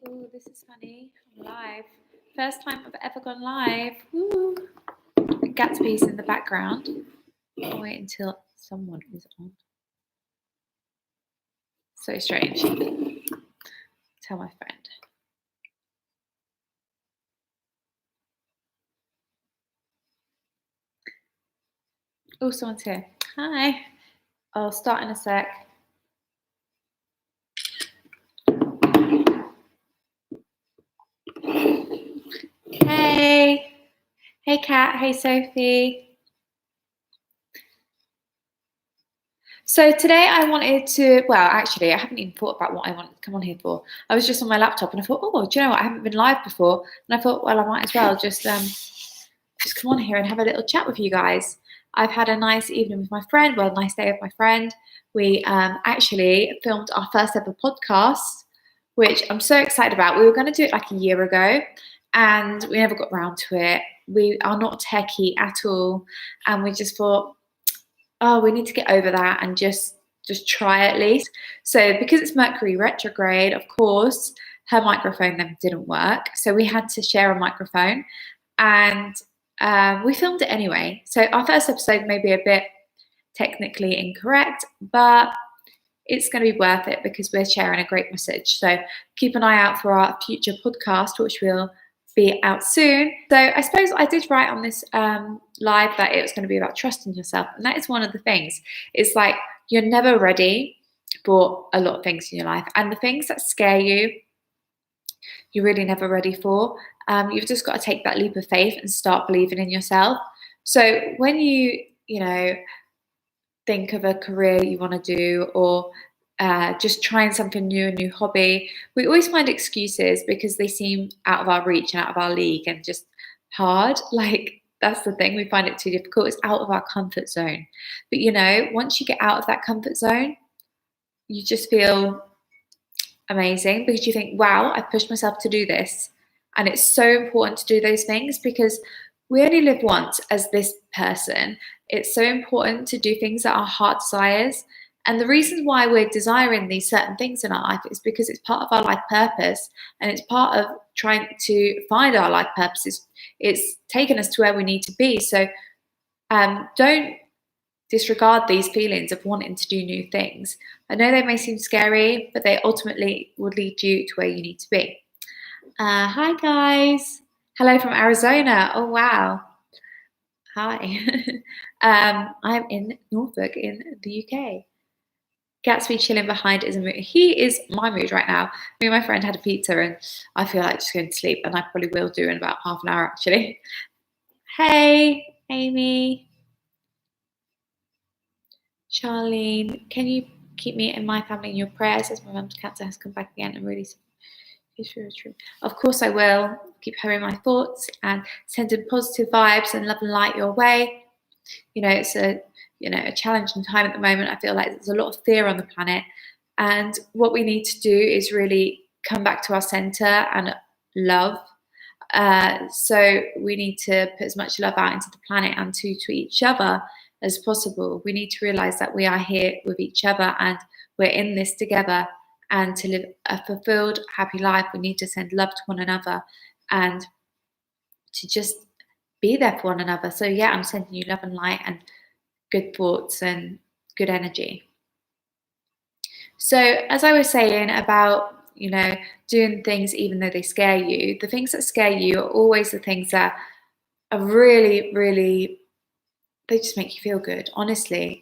Oh, this is funny. I'm live. First time I've ever gone live. Woo. Gatsby's in the background. I'll wait until someone is on. So strange. Tell my friend. Oh, someone's here. Hi. I'll start in a sec. Hey. Hey, Kat. Hey, Sophie. So today I wanted to, well, actually, I haven't even thought about what I wanted to come on here for. I was just on my laptop and I thought, oh, do you know what? I haven't been live before. And I thought, well, I might as well just come on here and have a little chat with you guys. I've had a nice evening with my friend, well, a nice day with my friend. We actually filmed our first ever podcast, which I'm so excited about. We were going to do it like a year ago and we never got around to it. We are not techie at all. And we just thought, oh, we need to get over that and just try at least. So because it's Mercury retrograde, of course, her microphone then didn't work. So we had to share a microphone and we filmed it anyway. So our first episode may be a bit technically incorrect, but it's going to be worth it because we're sharing a great message. So keep an eye out for our future podcast, which will be out soon. So I suppose I did write on this live that it was going to be about trusting yourself. And that is one of the things. It's like you're never ready for a lot of things in your life. And the things that scare you, you're really never ready for. You've just got to take that leap of faith and start believing in yourself. So when you think of a career you want to do or just trying something new, a new hobby, we always find excuses because they seem out of our reach and out of our league and just hard. Like that's the thing, we find it too difficult. It's out of our comfort zone. But once you get out of that comfort zone, you just feel amazing because you think, wow, I pushed myself to do this. And it's so important to do those things because we only live once as this person. It's so important to do things that our heart desires. And the reason why we're desiring these certain things in our life is because it's part of our life purpose and it's part of trying to find our life purpose. It's taken us to where we need to be. So don't disregard these feelings of wanting to do new things. I know they may seem scary, but they ultimately will lead you to where you need to be. Hi, guys. Hello from Arizona. Oh, wow. Hi. I'm in Norfolk in the UK. Gatsby chilling behind is a mood. He is my mood right now. Me and my friend had a pizza and I feel like just going to sleep, and I probably will do in about half an hour actually. Hey, Amy. Charlene, can you keep me and my family in your prayers as my mum's cancer has come back again and really it's true. Of course I will. Keep her in my thoughts and sending positive vibes and love and light your way. It's a challenging time at the moment. I feel like there's a lot of fear on the planet, and what we need to do is really come back to our center and love. So we need to put as much love out into the planet and to each other as possible. We need to realize that we are here with each other and we're in this together. And to live a fulfilled, happy life, we need to send love to one another and to just be there for one another. So yeah, I'm sending you love and light and good thoughts and good energy. So as I was saying about, doing things even though they scare you, the things that scare you are always the things that are really, really, they just make you feel good, honestly.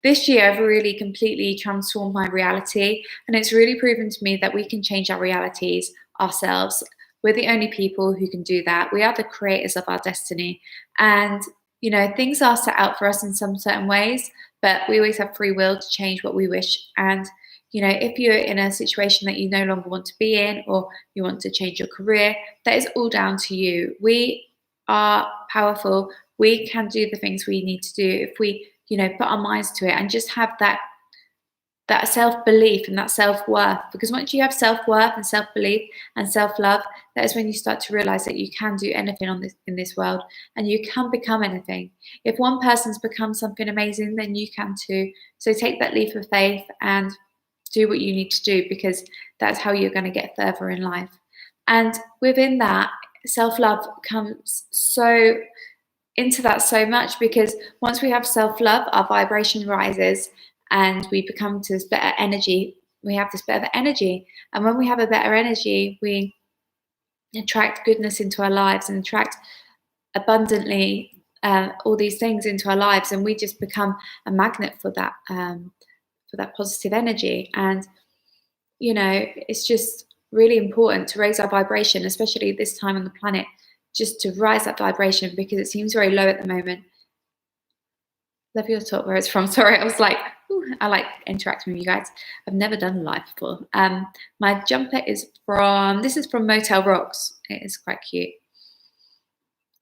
This year, I've really completely transformed my reality, and it's really proven to me that we can change our realities ourselves. We're the only people who can do that. We are the creators of our destiny, and things are set out for us in some certain ways, but we always have free will to change what we wish. And if you're in a situation that you no longer want to be in, or you want to change your career, that is all down to you. We are powerful. We can do the things we need to do if we put our minds to it and just have that self-belief and that self-worth. Because once you have self-worth and self-belief and self-love, that is when you start to realize that you can do anything in this world, and you can become anything. If one person's become something amazing, then you can too. So take that leap of faith and do what you need to do, because that's how you're going to get further in life. And within that, self-love comes so into that so much, because once we have self-love, our vibration rises and we become to this better energy. We have this better energy. And when we have a better energy, we attract goodness into our lives and attract abundantly all these things into our lives, and we just become a magnet for that positive energy. And it's just really important to raise our vibration, especially at this time on the planet, just to rise that vibration, because it seems very low at the moment. Love your talk, where it's from. Sorry, I was like, ooh, I like interacting with you guys. I've never done a live before. My jumper is from Motel Rocks. It is quite cute.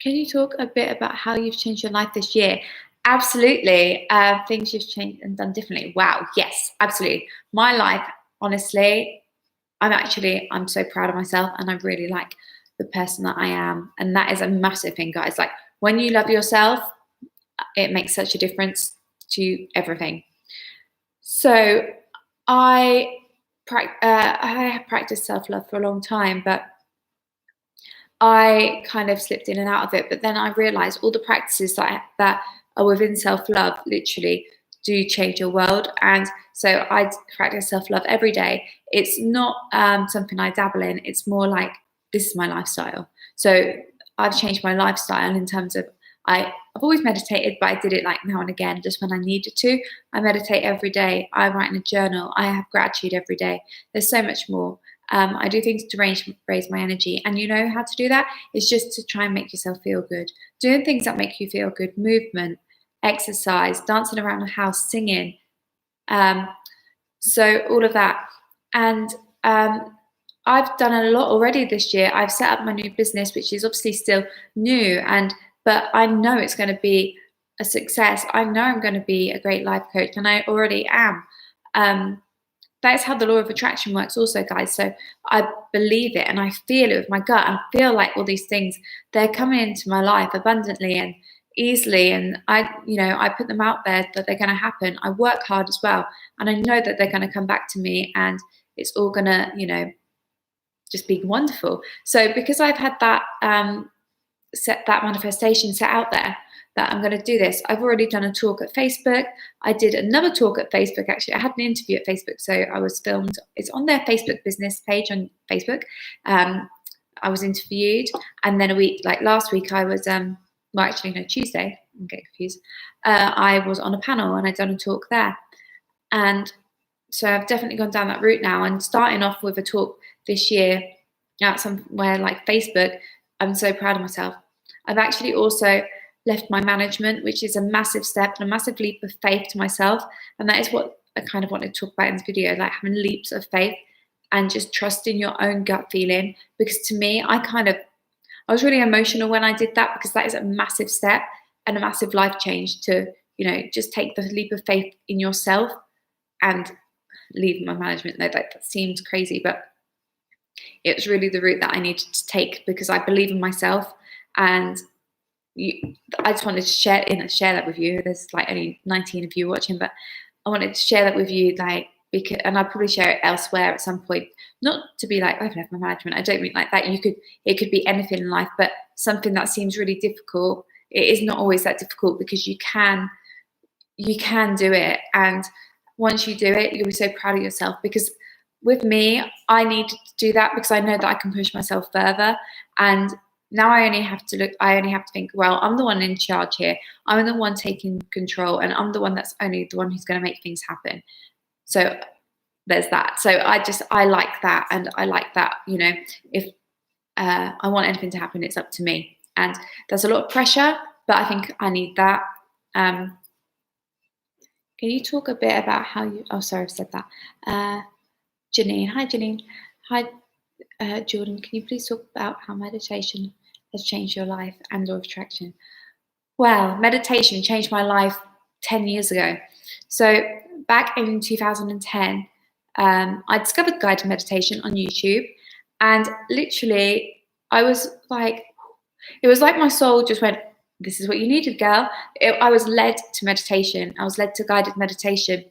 Can you talk a bit about how you've changed your life this year? Absolutely. Things you've changed and done differently. Wow. Yes, absolutely. My life, honestly, I'm so proud of myself, and I really like the person that I am. And that is a massive thing, guys. Like, when you love yourself, it makes such a difference to everything. So I have practiced self-love for a long time, but I kind of slipped in and out of it. But then I realized all the practices that are within self-love literally do change your world. And so I practice self-love every day. It's not something I dabble in. It's more like, this is my lifestyle. So I've changed my lifestyle in terms of, I've always meditated, but I did it like now and again, just when I needed to. I meditate every day. I write in a journal. I have gratitude every day. There's so much more. I do things to raise my energy. And you know how to do that? It's just to try and make yourself feel good. Doing things that make you feel good, movement, exercise, dancing around the house, singing. So all of that. And I've done a lot already this year. I've set up my new business, which is obviously still new, but I know it's going to be a success. I know I'm going to be a great life coach, and I already am. That's how the law of attraction works also, guys. So I believe it and I feel it with my gut. I feel like all these things, they're coming into my life abundantly and easily. And I put them out there that they're going to happen. I work hard as well. And I know that they're going to come back to me, and it's all going to, just be wonderful. So because I've had that, that manifestation set out there, that I'm going to do this. I've already done a talk at Facebook. I did another talk at Facebook, actually. I had an interview at Facebook, so I was filmed. It's on their Facebook business page on Facebook. I was interviewed, and then last week I was, Tuesday, I'm getting confused. I was on a panel and I'd done a talk there. And so I've definitely gone down that route now, and starting off with a talk this year at somewhere like Facebook. I'm so proud of myself. I've actually also left my management, which is a massive step and a massive leap of faith to myself. And that is what I kind of want to talk about in this video, like having leaps of faith and just trusting your own gut feeling. Because to me, I was really emotional when I did that, because that is a massive step and a massive life change to, just take the leap of faith in yourself and leave my management. That seems crazy, but it was really the route that I needed to take, because I believe in myself. And I just wanted to share that with you. There's only 19 of you watching, but I wanted to share that with you, and I'll probably share it elsewhere at some point. Not to be like, I've left my management. I don't mean like that. It could be anything in life, but something that seems really difficult. It is not always that difficult, because you can do it. And once you do it, you'll be so proud of yourself. Because with me, I needed to do that because I know that I can push myself further. And now I only have to think, well, I'm the one in charge here. I'm the one taking control, and I'm the one that's only the one who's going to make things happen. So there's that. So I like that. And I like that, if I want anything to happen, it's up to me. And there's a lot of pressure, but I think I need that. Can you talk a bit about how you, oh, sorry, I've said that. Janine, hi Janine. Hi Jordan, can you please talk about how meditation has changed your life and law of attraction? Well, meditation changed my life 10 years ago. So back in 2010, I discovered guided meditation on YouTube, and literally I was like, it was like my soul just went, this is what you needed, girl. I was led to meditation. I was led to guided meditation.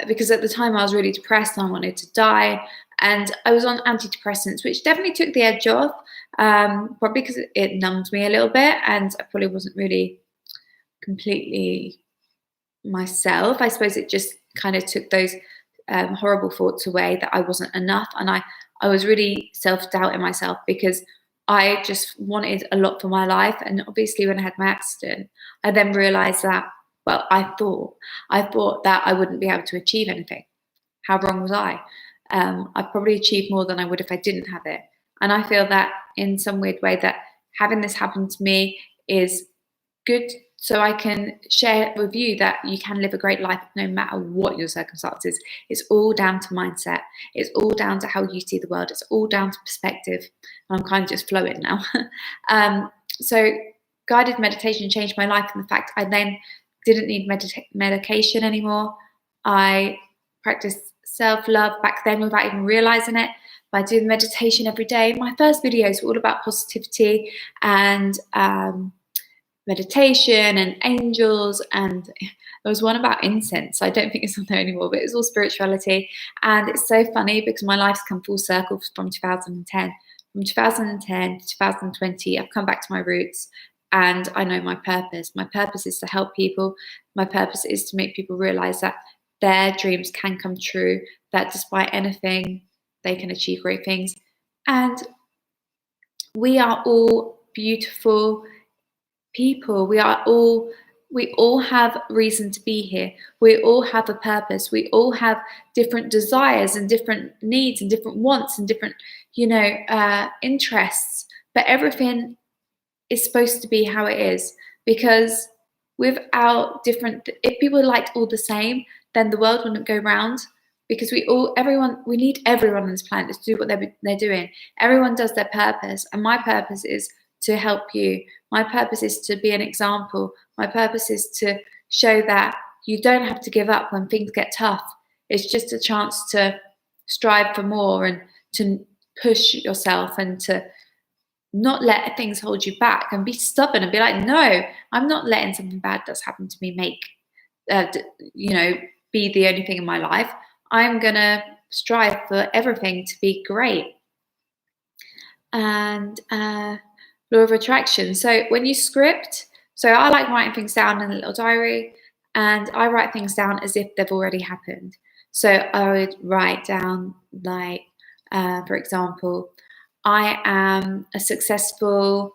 because at the time I was really depressed and I wanted to die, and I was on antidepressants, which definitely took the edge off, probably because it numbed me a little bit, and I probably wasn't really completely myself. I suppose it just kind of took those horrible thoughts away that I wasn't enough, and I was really self-doubting myself because I just wanted a lot for my life. And obviously when I had my accident, I then realized that, well, I thought that I wouldn't be able to achieve anything. How wrong was I? I probably achieved more than I would if I didn't have it. And I feel that in some weird way that having this happen to me is good, so I can share with you that you can live a great life no matter what your circumstances. It's all down to mindset. It's all down to how you see the world. It's all down to perspective. I'm kind of just flowing now. So guided meditation changed my life in the fact I then didn't need medication anymore. I practiced self-love back then without even realizing it by doing meditation every day. My first videos were all about positivity and meditation and angels, and there was one about incense. I don't think it's on there anymore, but it's all spirituality. And it's so funny because my life's come full circle from 2010. From 2010 to 2020, I've come back to my roots, and I know my purpose. My purpose is to help people. My purpose is to make people realize that their dreams can come true, that despite anything, they can achieve great things. And we are all beautiful people. We all have reason to be here. We all have a purpose. We all have different desires and different needs and different wants and different, interests. But everything is supposed to be how it is, because without if people liked all the same, then the world wouldn't go round. Because we need everyone on this planet to do what they're doing. Everyone does their purpose, and my purpose is to help you. My purpose is to be an example. My purpose is to show that you don't have to give up when things get tough. It's just a chance to strive for more and to push yourself and to not let things hold you back, and be stubborn and be like, no, I'm not letting something bad that's happened to me be the only thing in my life. I'm gonna strive for everything to be great. And law of attraction. So when you script, so I like writing things down in a little diary, and I write things down as if they've already happened. So I would write down, like, for example, I am a successful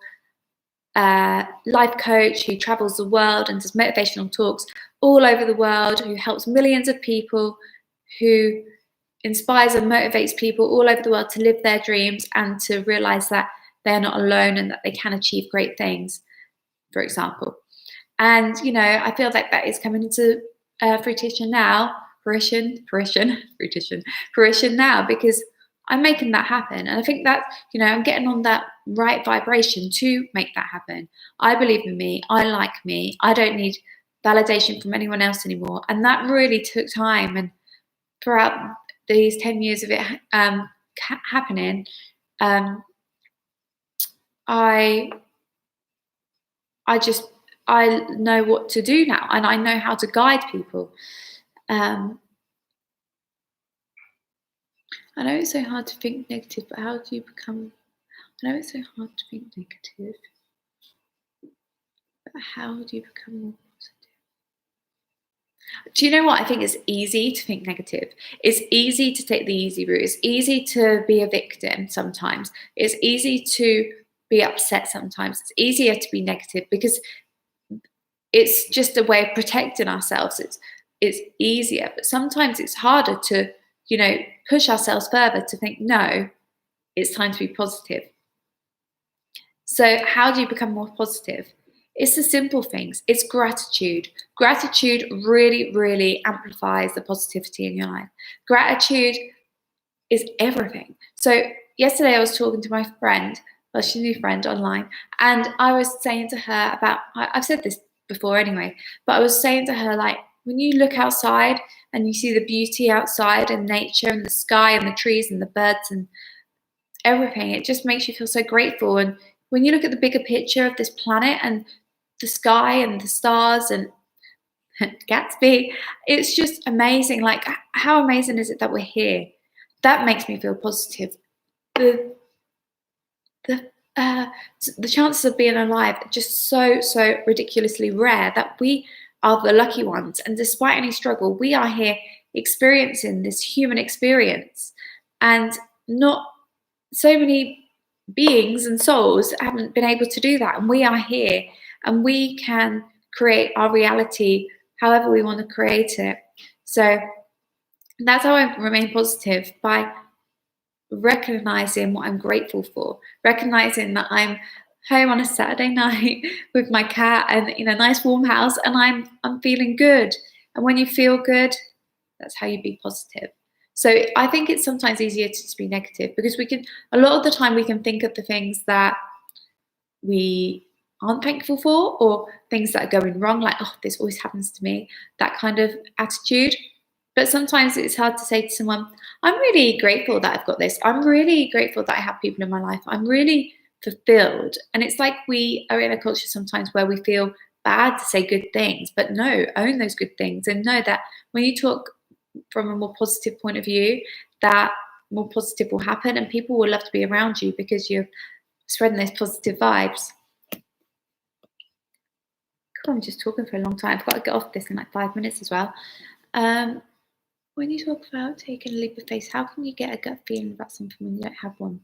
life coach who travels the world and does motivational talks all over the world, who helps millions of people, who inspires and motivates people all over the world to live their dreams and to realize that they're not alone and that they can achieve great things, for example. And, I feel like that is coming into fruition now, because I'm making that happen. And I think that, I'm getting on that right vibration to make that happen. I believe in me. I like me. I don't need validation from anyone else anymore. And that really took time. And throughout these 10 years of it happening, I know what to do now, and I know how to guide people. I know it's so hard to think negative, but how do you become? I know it's so hard to think negative, but how do you become more positive? Do you know what? I think it's easy to think negative. It's easy to take the easy route. It's easy to be a victim sometimes. It's easy to be upset sometimes. It's easier to be negative because it's just a way of protecting ourselves. It's easier, but sometimes it's harder to, push ourselves further to think, no, it's time to be positive. So how do you become more positive? It's the simple things. It's gratitude. Gratitude really, really amplifies the positivity in your life. Gratitude is everything. So yesterday I was talking to my friend, well, she's a new friend online, and I was saying to her about, I've said this before anyway, but I was saying to her, like, when you look outside and you see the beauty outside and nature and the sky and the trees and the birds and everything, it just makes you feel so grateful. And when you look at the bigger picture of this planet and the sky and the stars and Gatsby. It's just amazing. Like, how amazing is it that we're here? That makes me feel positive. The the uh, the chances of being alive are just so ridiculously rare that we are the lucky ones. And despite any struggle, we are here experiencing this human experience, and not so many beings and souls haven't been able to do that. And we are here, and we can create our reality however we want to create it. So that's how I remain positive, by recognizing what I'm grateful for, recognizing that I'm home on a Saturday night with my cat and in a nice warm house, and I'm feeling good. And when you feel good, that's how you be positive. So I think it's sometimes easier to just be negative, because a lot of the time we can think of the things that we aren't thankful for, or things that are going wrong, like, oh, this always happens to me, that kind of attitude. But sometimes it's hard to say to someone, I'm really grateful that I've got this. I'm really grateful that I have people in my life. I'm really fulfilled. And it's like we are in a culture sometimes where we feel bad to say good things, but no, own those good things, and know that when you talk from a more positive point of view, that more positive will happen, and people will love to be around you because you're spreading those positive vibes. Cool, I'm just talking for a long time. I've got to get off this in like 5 minutes as well. When you talk about taking a leap of faith, how can you get a gut feeling about something when you don't have one?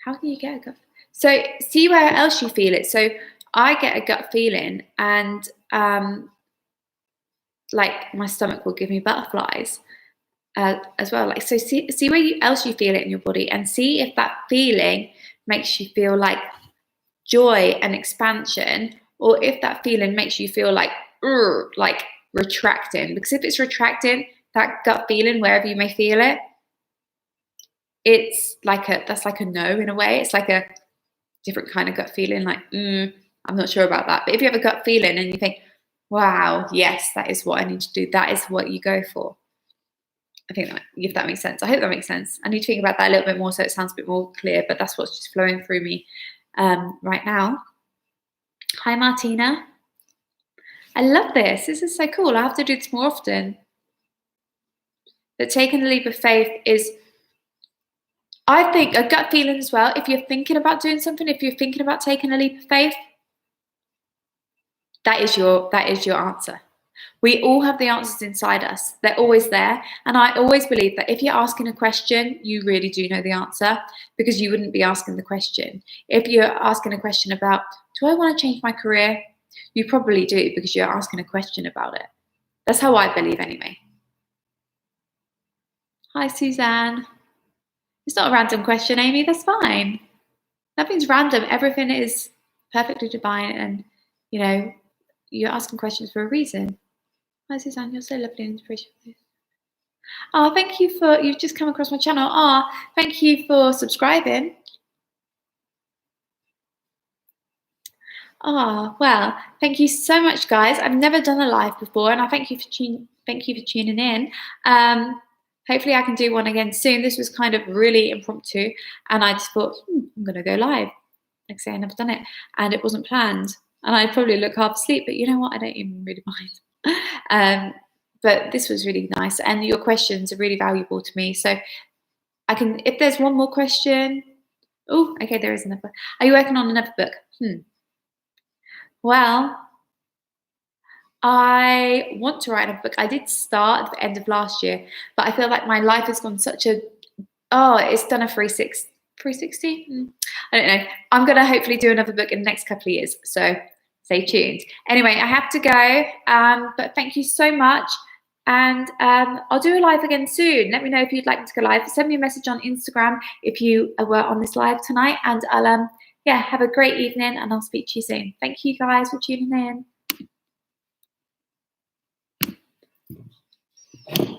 How can you get a gut? So see where else you feel it. So I get a gut feeling, and like my stomach will give me butterflies as well. Like, so see where else you feel it in your body, and see if that feeling makes you feel like joy and expansion, or if that feeling makes you feel like retracting. Because if it's retracting, that gut feeling, wherever you may feel it, that's like a no in a way. It's like a different kind of gut feeling, like I'm not sure about that. But if you have a gut feeling and you think, wow, yes, that is what I need to do, that is what you go for. I think if that makes sense. I hope that makes sense. I need to think about that a little bit more so it sounds a bit more clear, but that's what's just flowing through me right now. Hi, Martina. I love this. This is so cool. I have to do this more often. But taking a leap of faith is, I think, a gut feeling as well. If you're thinking about doing something, if you're thinking about taking a leap of faith, that is your answer. We all have the answers inside us. They're always there. And I always believe that if you're asking a question, you really do know the answer, because you wouldn't be asking the question. If you're asking a question about, do I want to change my career? You probably do, because you're asking a question about it. That's how I believe anyway. Hi, Suzanne. It's not a random question, Amy. That's fine. Nothing's random. Everything is perfectly divine, and you're asking questions for a reason. Hi, Suzanne. You're so lovely and inspirational. Oh, thank you you've just come across my channel. Oh, thank you for subscribing. Oh, well, thank you so much, guys. I've never done a live before, and I thank you for tuning in. Hopefully I can do one again soon. This was kind of really impromptu, and I just thought, I'm going to go live. Like I say, I've never done it, and it wasn't planned. And I'd probably look half asleep, but you know what? I don't even really mind. But this was really nice, and your questions are really valuable to me. So I can, if there's one more question. Oh, okay, there is another. Are you working on another book? Well, I want to write a book. I did start at the end of last year, but I feel like my life has gone it's done a 360. I don't know. I'm going to hopefully do another book in the next couple of years. So stay tuned. Anyway, I have to go. But thank you so much. And I'll do a live again soon. Let me know if you'd like to go live. Send me a message on Instagram if you were on this live tonight. And I'll have a great evening, and I'll speak to you soon. Thank you guys for tuning in.